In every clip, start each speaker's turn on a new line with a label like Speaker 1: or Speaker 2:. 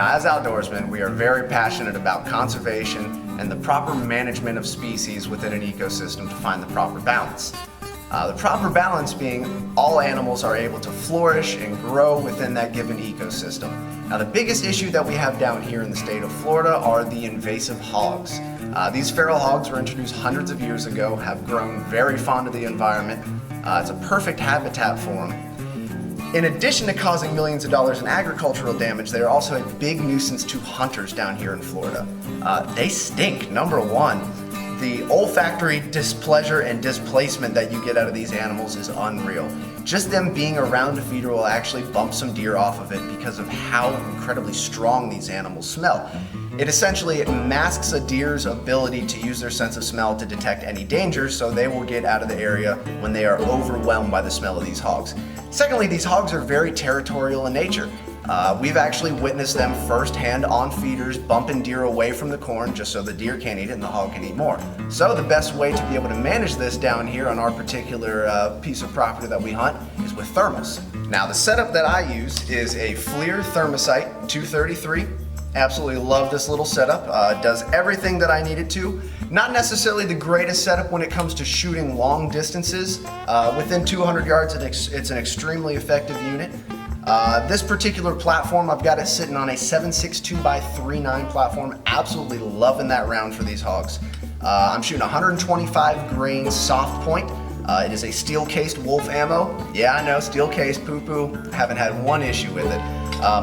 Speaker 1: Now, as outdoorsmen, we are very passionate about conservation and the proper management of species within an ecosystem to find the proper balance. The proper balance being all animals are able to flourish and grow within that given ecosystem. Now, the biggest issue that we have down here in the state of Florida are the invasive hogs. These feral hogs were introduced hundreds of years ago, have grown very fond of the environment. It's a perfect habitat for them. In addition to causing millions of dollars in agricultural damage, they are also a big nuisance to hunters down here in Florida. They stink, number one. The olfactory displeasure and displacement that you get out of these animals is unreal. Just them being around a feeder will actually bump some deer off of it because of how incredibly strong these animals smell. It essentially masks a deer's ability to use their sense of smell to detect any danger, so they will get out of the area when they are overwhelmed by the smell of these hogs. Secondly, these hogs are very territorial in nature. We've actually witnessed them firsthand on feeders bumping deer away from the corn just so the deer can't eat it and the hog can eat more. So the best way to be able to manage this down here on our particular piece of property that we hunt is with thermals. Now, the setup that I use is a FLIR Thermosight 233. Absolutely love this little setup. Does everything that I need it to. Not necessarily the greatest setup when it comes to shooting long distances. Within 200 yards, it's an extremely effective unit. This particular platform, I've got it sitting on a 7.62x3.9 platform. Absolutely loving that round for these hogs. I'm shooting 125 grain soft point. It is a steel-cased Wolf ammo. Yeah, I know, steel-cased, poo-poo. Haven't had one issue with it.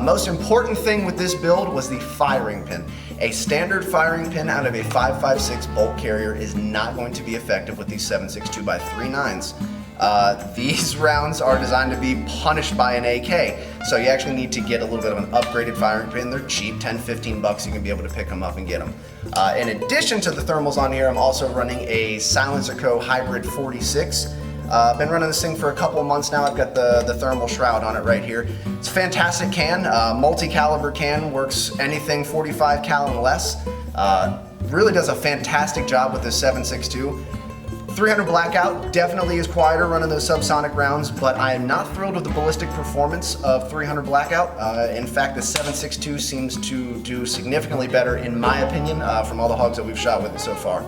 Speaker 1: Most important thing with this build was the firing pin. A standard firing pin out of a 5.56 bolt carrier is not going to be effective with these 7.62x3.9s. These rounds are designed to be punished by an AK, so you actually need to get a little bit of an upgraded firing pin. They're cheap, 10, 15 bucks, you can be able to pick them up and get them. In addition to the thermals on here, I'm also running a Silencer Co. Hybrid 46. I've been running this thing for a couple of months now. I've got the thermal shroud on it right here. It's a fantastic can, multi-caliber can, works anything 45 cal and less. Really does a fantastic job with this 7.62. 300 Blackout definitely is quieter running those subsonic rounds, but I am not thrilled with the ballistic performance of 300 Blackout. In fact, the 7.62 seems to do significantly better, in my opinion, from all the hogs that we've shot with it so far.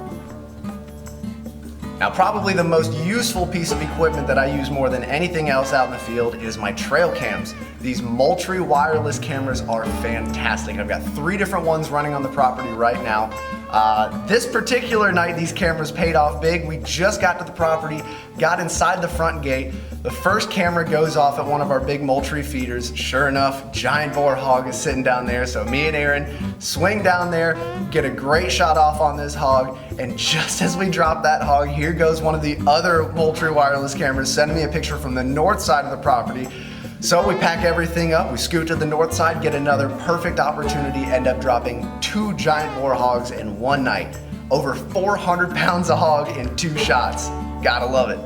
Speaker 1: Now, probably the most useful piece of equipment that I use more than anything else out in the field is my trail cams. These Moultrie wireless cameras are fantastic. I've got 3 different ones running on the property right now. This particular night, these cameras paid off big. We just got to the property, got inside the front gate. The first camera goes off at one of our big Moultrie feeders. Sure enough, giant boar hog is sitting down there. So me and Aaron swing down there, get a great shot off on this hog. And just as we drop that hog, here goes one of the other Moultrie wireless cameras sending me a picture from the north side of the property. So we pack everything up, we scoot to the north side, get another perfect opportunity, end up dropping 2 giant boar hogs in one night. Over 400 pounds of hog in 2 shots. Gotta love it.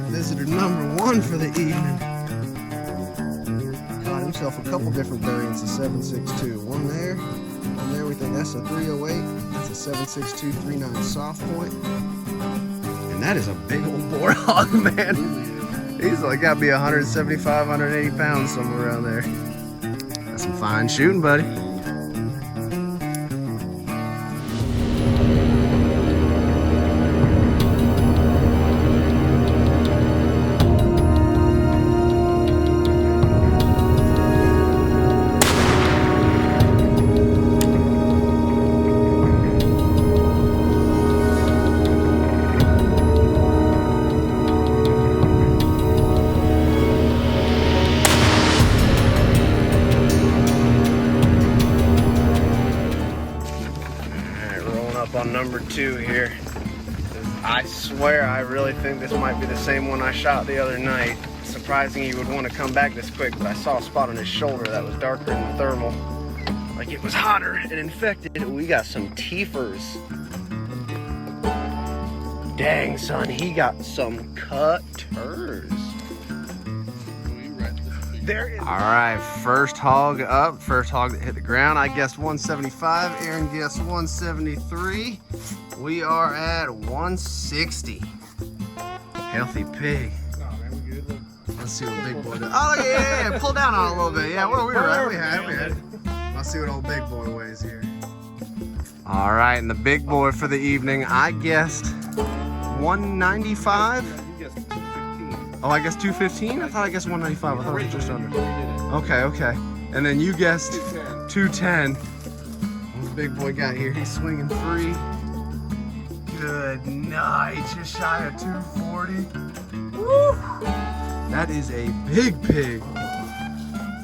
Speaker 1: Visitor number 1 for the evening. Caught himself a couple different variants of 7.62. One there, we think that's a 308. That's a 7.62 3.9 soft point. And that is a big old boar hog, man. He's like gotta be 175, 180 pounds somewhere around there. That's some fine shooting, buddy. On number 2 here. I swear I really think this might be the same one I shot the other night. Surprising he would want to come back this quick, but I saw a spot on his shoulder that was darker than the thermal.
Speaker 2: like it was hotter and infected. We got some teefers. Dang, son, he got some cutters. All right, first hog up, first hog that hit the ground. I guessed 175, Aaron guessed 173. We are at 160. Healthy pig. Let's see what big boy does. Oh, yeah, pull down on it a little bit. Yeah, well, we were right, we had it. Let's see what old big boy weighs here. All right, and the big boy for the evening, I guessed 195. Oh, I guess 215? I thought I guessed 195. I thought it was just under. Okay. And then you guessed 210. What's the big boy got here? He's swinging free. Good night. Just shy of 240. Woo! That is a big pig.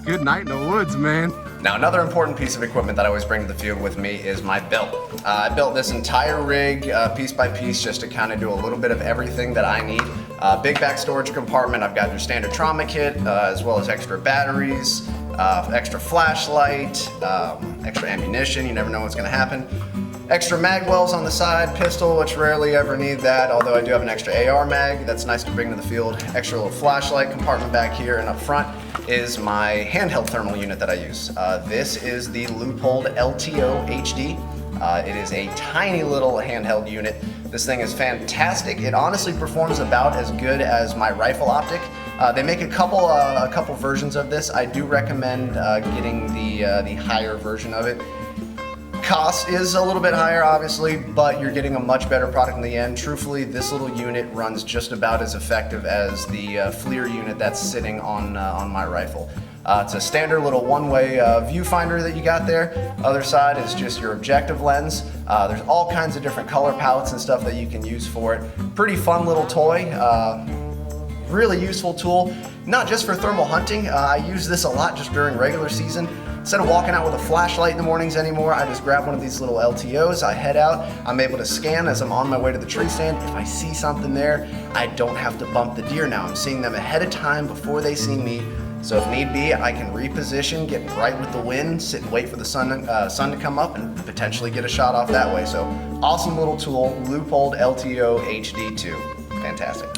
Speaker 2: Good night in the woods, man.
Speaker 1: Now, another important piece of equipment that I always bring to the field with me is my belt. I built this entire rig piece by piece just to kind of do a little bit of everything that I need. Big back storage compartment, I've got your standard trauma kit, as well as extra batteries, extra flashlight, extra ammunition, you never know what's gonna happen. Extra mag wells on the side, pistol, which rarely ever need that, although I do have an extra AR mag that's nice to bring to the field. Extra little flashlight compartment back here, and up front is my handheld thermal unit that I use. This is the Leupold LTO HD. It is a tiny little handheld unit. This thing is fantastic. It honestly performs about as good as my rifle optic. They make a couple versions of this. I do recommend getting the higher version of it. Cost is a little bit higher, obviously, but you're getting a much better product in the end. Truthfully, this little unit runs just about as effective as the FLIR unit that's sitting on my rifle. It's a standard little one-way viewfinder that you got there. Other side is just your objective lens. There's all kinds of different color palettes and stuff that you can use for it. Pretty fun little toy. Really useful tool, not just for thermal hunting. I use this a lot just during regular season. Instead of walking out with a flashlight in the mornings anymore, I just grab one of these little LTOs, I head out, I'm able to scan as I'm on my way to the tree stand. If I see something there, I don't have to bump the deer now. I'm seeing them ahead of time before they see me. So if need be, I can reposition, get right with the wind, sit and wait for the sun to come up and potentially get a shot off that way. So awesome little tool, Leupold LTO HD2. Fantastic.